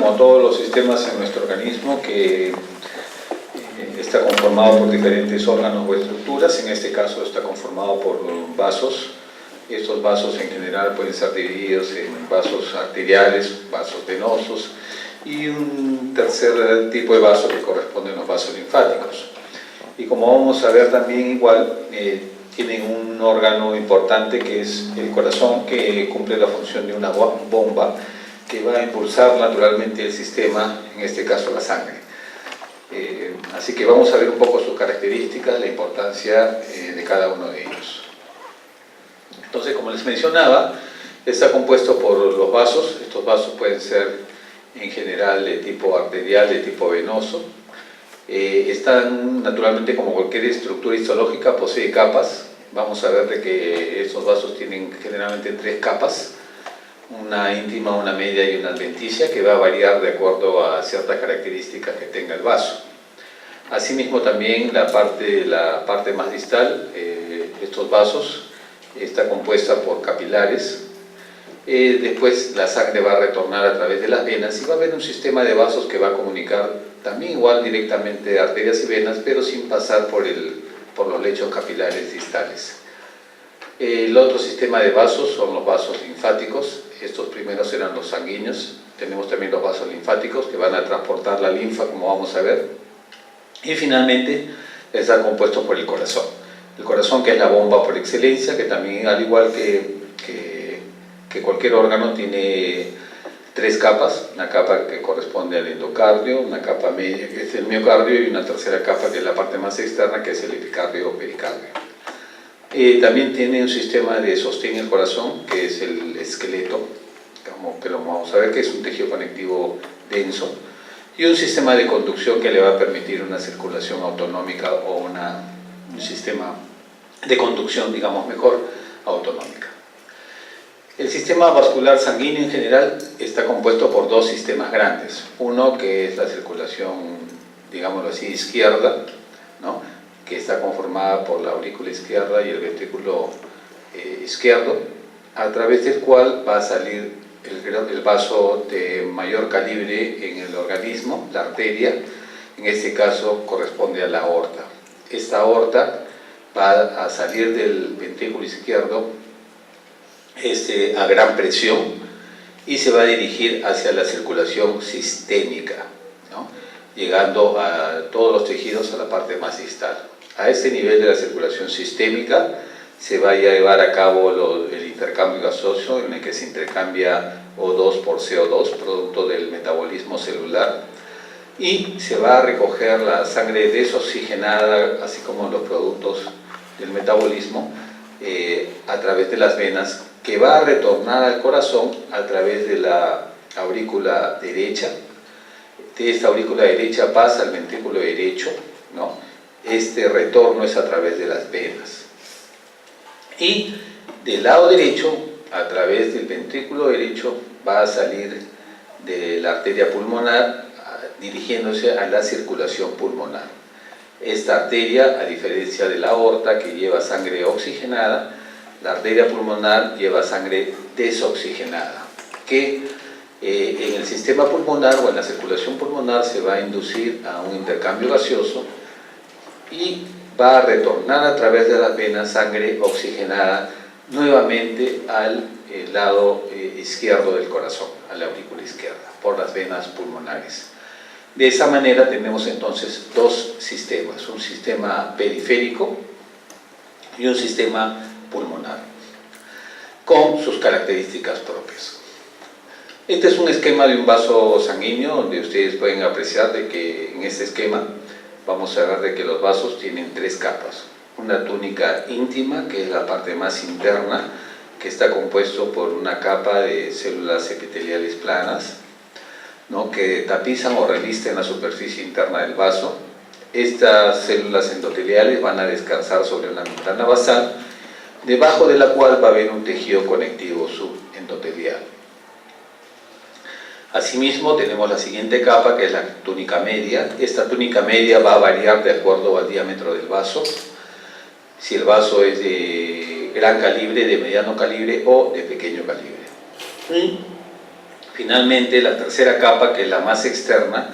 como todos los sistemas en nuestro organismo, que está conformado por diferentes órganos o estructuras. En este caso está conformado por vasos. Estos vasos en general pueden ser divididos en vasos arteriales, vasos venosos y un tercer tipo de vaso que corresponde a los vasos linfáticos. Y como vamos a ver también igual, tienen un órgano importante que es el corazón, que cumple la función de una bomba que va a impulsar naturalmente el sistema, en este caso la sangre. Así que vamos a ver un poco sus características, la importancia de cada uno de ellos. Entonces, como les mencionaba, está compuesto por los vasos. Estos vasos pueden ser en general de tipo arterial, de tipo venoso. Están naturalmente, como cualquier estructura histológica, posee capas. Vamos a ver de que estos vasos tienen generalmente 3 capas, una íntima, una media y una adventicia, que va a variar de acuerdo a ciertas características que tenga el vaso. Asimismo también la parte más distal, estos vasos, está compuesta por capilares. Después la sangre va a retornar a través de las venas y va a haber un sistema de vasos que va a comunicar también igual directamente arterias y venas, pero sin pasar por los lechos capilares distales. El otro sistema de vasos son los vasos linfáticos. Estos primeros serán los sanguíneos. Tenemos también los vasos linfáticos que van a transportar la linfa, como vamos a ver. Y finalmente está compuesto por el corazón. El corazón, que es la bomba por excelencia, que también, al igual que cualquier órgano, tiene 3 capas. Una capa que corresponde al endocardio, una capa media que es el miocardio y una tercera capa que es la parte más externa, que es el epicardio o pericardio. También tiene un sistema de sostén el corazón, que es el esqueleto, como que lo vamos a ver, que es un tejido conectivo denso, y un sistema de conducción que le va a permitir una circulación autonómica o un sistema de conducción, digamos mejor, autonómica. El sistema vascular sanguíneo en general está compuesto por 2 sistemas grandes. Uno que es la circulación, digámoslo así, izquierda, ¿no?, que está conformada por la aurícula izquierda y el ventrículo izquierdo, a través del cual va a salir el vaso de mayor calibre en el organismo, la arteria. En este caso corresponde a la aorta. Esta aorta va a salir del ventrículo izquierdo a gran presión y se va a dirigir hacia la circulación sistémica, ¿no?, llegando a todos los tejidos, a la parte más distal. A este nivel de la circulación sistémica se va a llevar a cabo el intercambio gaseoso, en el que se intercambia O2 por CO2, producto del metabolismo celular, y se va a recoger la sangre desoxigenada, así como los productos del metabolismo, a través de las venas, que va a retornar al corazón a través de la aurícula derecha. De esta aurícula derecha pasa al ventrículo derecho, ¿no? Este retorno es a través de las venas. Y del lado derecho, a través del ventrículo derecho, va a salir de la arteria pulmonar, dirigiéndose a la circulación pulmonar. Esta arteria, a diferencia de la aorta, que lleva sangre oxigenada, la arteria pulmonar lleva sangre desoxigenada, que en el sistema pulmonar o en la circulación pulmonar se va a inducir a un intercambio gaseoso y va a retornar a través de las venas sangre oxigenada nuevamente al lado izquierdo del corazón, a la aurícula izquierda, por las venas pulmonares. De esa manera tenemos entonces 2 sistemas, un sistema periférico y un sistema pulmonar, con sus características propias. Este es un esquema de un vaso sanguíneo, donde ustedes pueden apreciar de que en este esquema vamos a ver de que los vasos tienen 3 capas. Una túnica íntima, que es la parte más interna, que está compuesto por una capa de células epiteliales planas, ¿no?, que tapizan o revisten la superficie interna del vaso. Estas células endoteliales van a descansar sobre una membrana basal, debajo de la cual va a haber un tejido conectivo subendotelial. Asimismo, tenemos la siguiente capa, que es la túnica media. Esta túnica media va a variar de acuerdo al diámetro del vaso, si el vaso es de gran calibre, de mediano calibre o de pequeño calibre. Y Finalmente, la tercera capa, que es la más externa,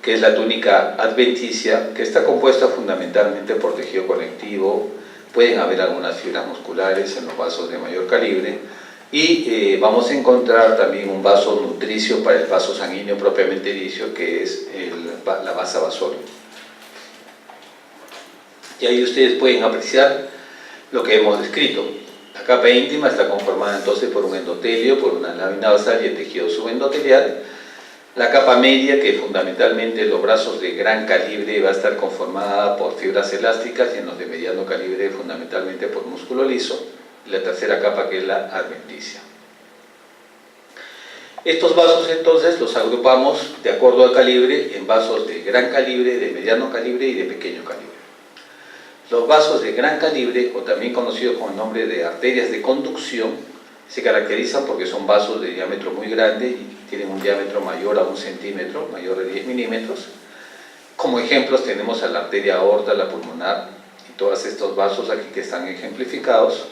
que es la túnica adventicia, que está compuesta fundamentalmente por tejido conectivo. Pueden haber algunas fibras musculares en los vasos de mayor calibre, y vamos a encontrar también un vaso nutricio para el vaso sanguíneo propiamente dicho, que es la vasa vasorum. Y ahí ustedes pueden apreciar lo que hemos descrito. La capa íntima está conformada entonces por un endotelio, por una lámina basal y el tejido subendotelial. La capa media, que fundamentalmente los brazos de gran calibre, va a estar conformada por fibras elásticas, y en los de mediano calibre fundamentalmente por músculo liso. Y la tercera capa, que es la adventicia. Estos vasos entonces los agrupamos de acuerdo al calibre en vasos de gran calibre, de mediano calibre y de pequeño calibre. Los vasos de gran calibre, o también conocidos con el nombre de arterias de conducción, se caracterizan porque son vasos de diámetro muy grande y tienen un diámetro mayor a 1 centímetro, mayor de 10 milímetros. Como ejemplos tenemos a la arteria aorta, la pulmonar, y todos estos vasos aquí que están ejemplificados.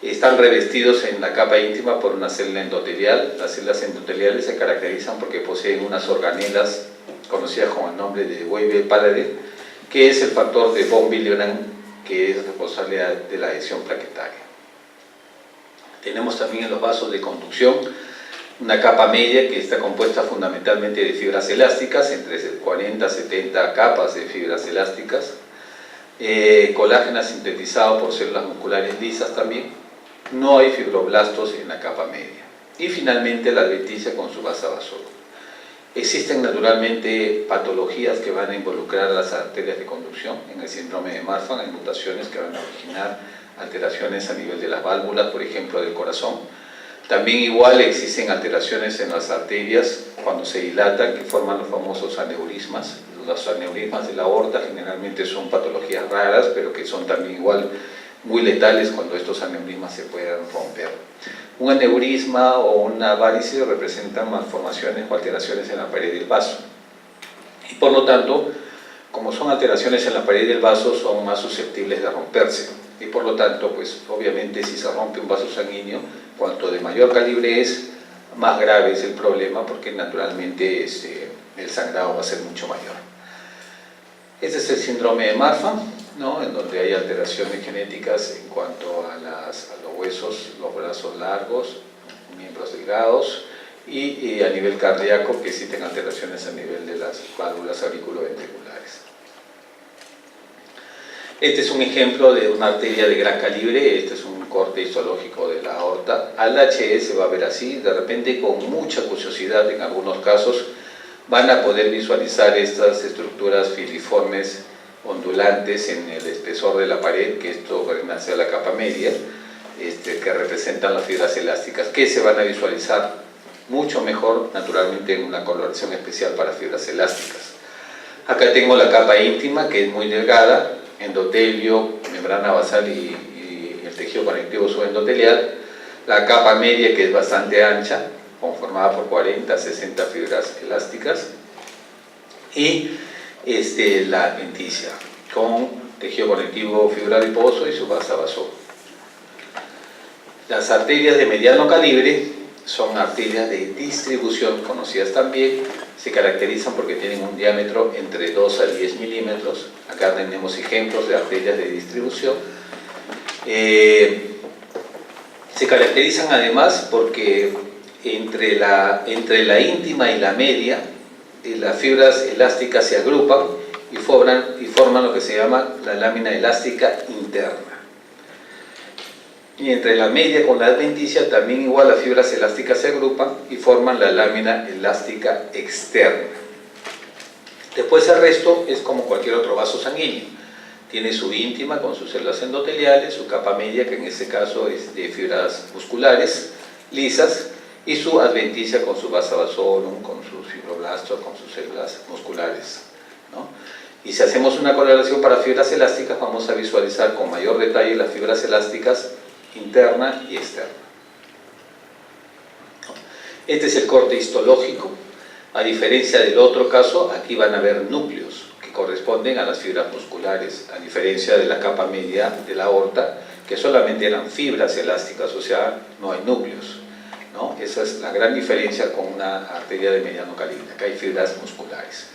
Están revestidos en la capa íntima por una célula endotelial. Las células endoteliales se caracterizan porque poseen unas organelas conocidas con el nombre de Weber-Palade, que es el factor de von Willebrand, que es responsable de la adhesión plaquetaria. Tenemos también en los vasos de conducción una capa media que está compuesta fundamentalmente de fibras elásticas, entre 40 a 70 capas de fibras elásticas, colágeno sintetizado por células musculares lisas también. No hay fibroblastos en la capa media. Y finalmente la adventicia con su vasa vasorum. Existen naturalmente patologías que van a involucrar a las arterias de conducción. En el síndrome de Marfan hay mutaciones que van a originar alteraciones a nivel de las válvulas, por ejemplo, del corazón. También igual existen alteraciones en las arterias cuando se dilatan, que forman los famosos aneurismas. Los aneurismas de la aorta generalmente son patologías raras, pero que son también igual muy letales cuando estos aneurismas se puedan romper. Un aneurisma o una varice representan malformaciones o alteraciones en la pared del vaso. Y por lo tanto, como son alteraciones en la pared del vaso, son más susceptibles de romperse. Y por lo tanto, pues obviamente si se rompe un vaso sanguíneo, cuanto de mayor calibre es, más grave es el problema, porque naturalmente el sangrado va a ser mucho mayor. Este es el síndrome de Marfan, ¿no? En donde hay alteraciones genéticas en cuanto a los huesos, los brazos largos, miembros delgados, y a nivel cardíaco, que existen alteraciones a nivel de las válvulas auriculoventriculares. Este es un ejemplo de una arteria de gran calibre. Este es un corte histológico de la aorta. Al HE se va a ver así. De repente, con mucha curiosidad en algunos casos, van a poder visualizar estas estructuras filiformes ondulantes en el espesor de la pared, que esto pertenece a la capa media, que representan las fibras elásticas, que se van a visualizar mucho mejor naturalmente en una coloración especial para fibras elásticas. Acá tengo la capa íntima, que es muy delgada, endotelio, membrana basal y el tejido conectivo subendotelial. La capa media, que es bastante ancha, conformada por 40 a 60 fibras elásticas, y la adventicia, con tejido conectivo fibra adiposo y su vasa vasorum. Las arterias de mediano calibre son arterias de distribución, conocidas también. Se caracterizan porque tienen un diámetro entre 2 a 10 milímetros. Acá tenemos ejemplos de arterias de distribución. Se caracterizan además porque entre la íntima y la media, las fibras elásticas se agrupan y forman lo que se llama la lámina elástica interna. Y entre la media con la adventicia también igual las fibras elásticas se agrupan y forman la lámina elástica externa. Después el resto es como cualquier otro vaso sanguíneo. Tiene su íntima con sus células endoteliales, su capa media, que en este caso es de fibras musculares lisas, y su adventicia con su vasa vasorum, con sus fibroblastos, con sus células musculares, ¿no? Y si hacemos una coloración para fibras elásticas, vamos a visualizar con mayor detalle las fibras elásticas interna y externa. Este es el corte histológico. A diferencia del otro caso, aquí van a haber núcleos que corresponden a las fibras musculares, a diferencia de la capa media de la aorta, que solamente eran fibras elásticas, o sea, no hay núcleos, ¿no? Esa es la gran diferencia con una arteria de mediano calibre, acá hay fibras musculares.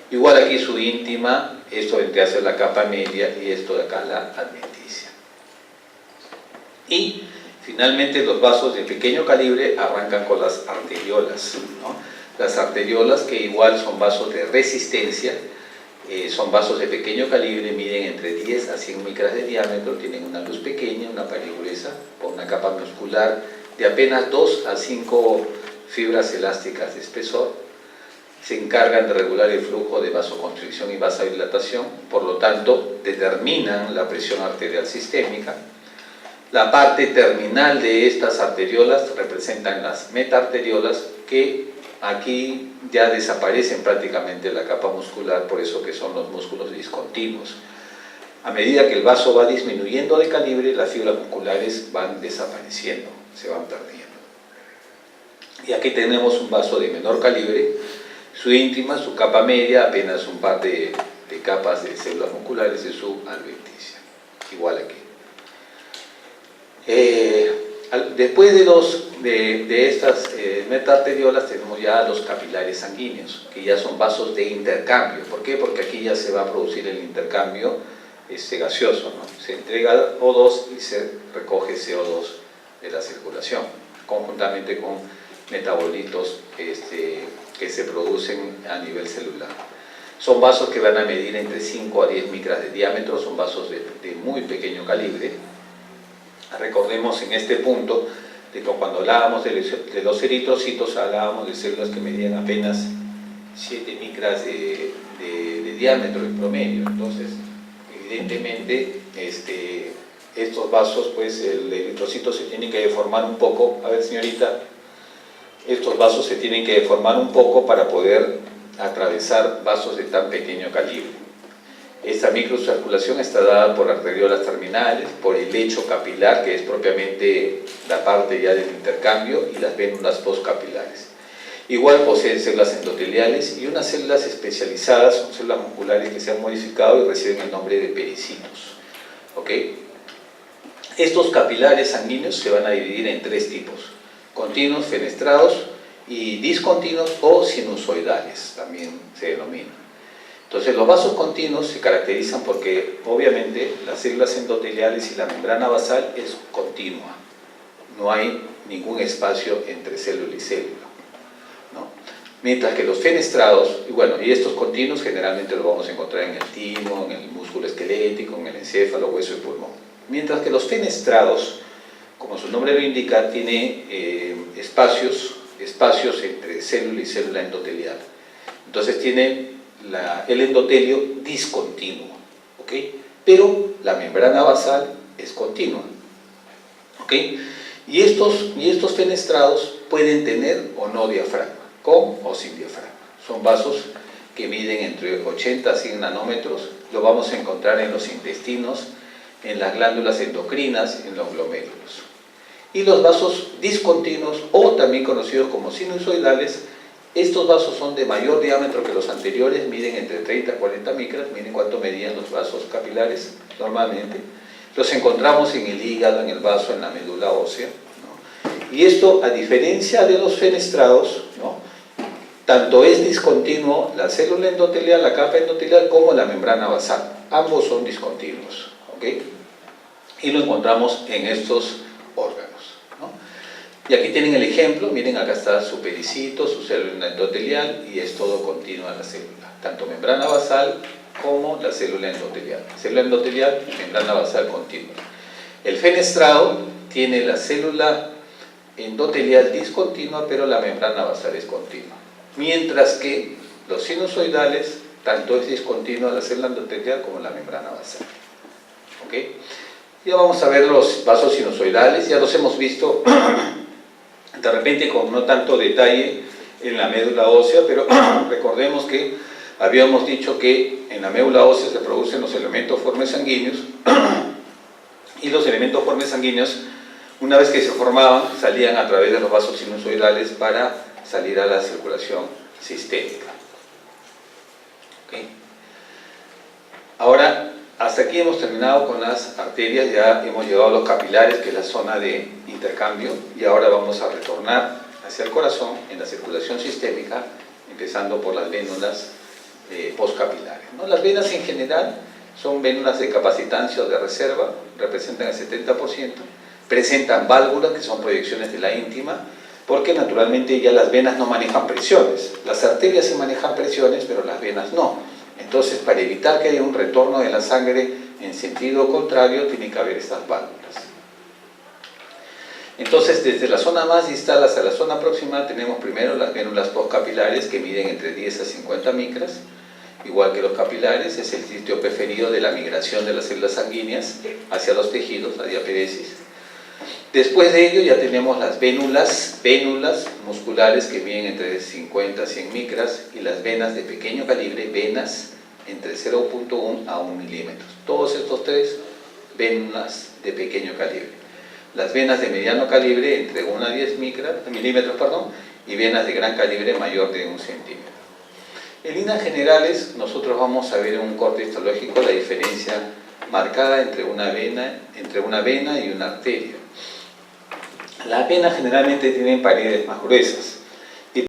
Igual aquí su íntima, esto vendría a ser la capa media y esto de acá la adventicia. Y finalmente los vasos de pequeño calibre arrancan con las arteriolas, ¿no? Las arteriolas, que igual son vasos de resistencia, son vasos de pequeño calibre, miden entre 10 a 100 micras de diámetro, tienen una luz pequeña, una pared gruesa, con una capa muscular de apenas 2 a 5 fibras elásticas de espesor. Se encargan de regular el flujo de vasoconstricción y vasodilatación, por lo tanto determinan la presión arterial sistémica. La parte terminal de estas arteriolas representan las metaarteriolas, que aquí ya desaparecen prácticamente la capa muscular, por eso que son los músculos discontinuos. A medida que el vaso va disminuyendo de calibre, las fibras musculares van desapareciendo, se van perdiendo. Y aquí tenemos un vaso de menor calibre, su íntima, su capa media, apenas un par de capas de células musculares de su adventicia, igual aquí. Después de estas metaarteriolas tenemos ya los capilares sanguíneos, que ya son vasos de intercambio. ¿Por qué? Porque aquí ya se va a producir el intercambio gaseoso, ¿no? Se entrega O2 y se recoge CO2 de la circulación, conjuntamente con metabolitos que se producen a nivel celular. Son vasos que van a medir entre 5 a 10 micras de diámetro, son vasos de muy pequeño calibre. Recordemos en este punto de que cuando hablábamos de los eritrocitos, hablábamos de células que medían apenas 7 micras de diámetro en promedio. Entonces, evidentemente, estos vasos, pues el eritrocito se tiene que deformar un poco. A ver, señorita, estos vasos se tienen que deformar un poco para poder atravesar vasos de tan pequeño calibre. Esta microcirculación está dada por arteriolas terminales, por el lecho capilar, que es propiamente la parte ya del intercambio, y las vénulas postcapilares. Igual poseen células endoteliales y unas células especializadas, son células musculares que se han modificado y reciben el nombre de pericitos. ¿Ok? Estos capilares sanguíneos se van a dividir en 3 tipos: continuos, fenestrados y discontinuos o sinusoidales, también se denominan. Entonces, los vasos continuos se caracterizan porque, obviamente, las células endoteliales y la membrana basal es continua. No hay ningún espacio entre célula y célula, ¿no? Mientras que los fenestrados, y estos continuos generalmente los vamos a encontrar en el timo, en el músculo esquelético, en el encéfalo, hueso y pulmón. Mientras que los fenestrados, como su nombre lo indica, tiene espacios entre célula y célula endotelial. Entonces tiene el endotelio discontinuo, ¿ok? Pero la membrana basal es continua, ¿ok? Y estos fenestrados pueden tener o no diafragma, con o sin diafragma. Son vasos que miden entre 80 a 100 nanómetros, lo vamos a encontrar en los intestinos, en las glándulas endocrinas, en los glomérulos. Y los vasos discontinuos, o también conocidos como sinusoidales, estos vasos son de mayor diámetro que los anteriores, miden entre 30 a 40 micras. Miren cuánto medían los vasos capilares normalmente. Los encontramos en el hígado, en el vaso, en la médula ósea, ¿no? Y esto, a diferencia de los fenestrados, ¿no?, tanto es discontinuo la célula endotelial, la capa endotelial, como la membrana basal. Ambos son discontinuos, ¿ok? Y lo encontramos en estos órganos, ¿no? Y aquí tienen el ejemplo. Miren, acá está su pericito, su célula endotelial, y es todo continua la célula, tanto membrana basal como la célula endotelial. Célula endotelial, membrana basal continua. El fenestrado tiene la célula endotelial discontinua, pero la membrana basal es continua. Mientras que los sinusoidales, tanto es discontinua la célula endotelial como la membrana basal. ¿Ok? Ya vamos a ver los vasos sinusoidales, ya los hemos visto de repente con no tanto detalle en la médula ósea, pero recordemos que habíamos dicho que en la médula ósea se producen los elementos formes sanguíneos, y los elementos formes sanguíneos, una vez que se formaban, salían a través de los vasos sinusoidales para salir a la circulación sistémica. ¿Okay? Ahora, hasta aquí aquí hemos terminado con las arterias, ya hemos llegado a los capilares, que es la zona de intercambio, y ahora vamos a retornar hacia el corazón en la circulación sistémica, empezando por las vénulas postcapilares, ¿no? Las venas en general son vénulas de capacitancia o de reserva, representan el 70%, presentan válvulas, que son proyecciones de la íntima, porque naturalmente ya las venas no manejan presiones. Las arterias sí manejan presiones, pero las venas no. Entonces, para evitar que haya un retorno de la sangre en sentido contrario, tiene que haber estas válvulas. Entonces, desde la zona más distal hasta la zona proximal, tenemos primero las vénulas postcapilares, que miden entre 10 a 50 micras, igual que los capilares. Es el sitio preferido de la migración de las células sanguíneas hacia los tejidos, la diaperesis. Después de ello ya tenemos las vénulas musculares, que miden entre 50 a 100 micras, y las venas de pequeño calibre, venas entre 0.1 a 1 milímetros. Todos estos tres, venas de pequeño calibre. Las venas de mediano calibre entre 1 a 10 milímetros, y venas de gran calibre mayor de 1 centímetro. En líneas generales, nosotros vamos a ver en un corte histológico la diferencia marcada entre una vena y una arteria. Las venas generalmente tienen paredes más gruesas.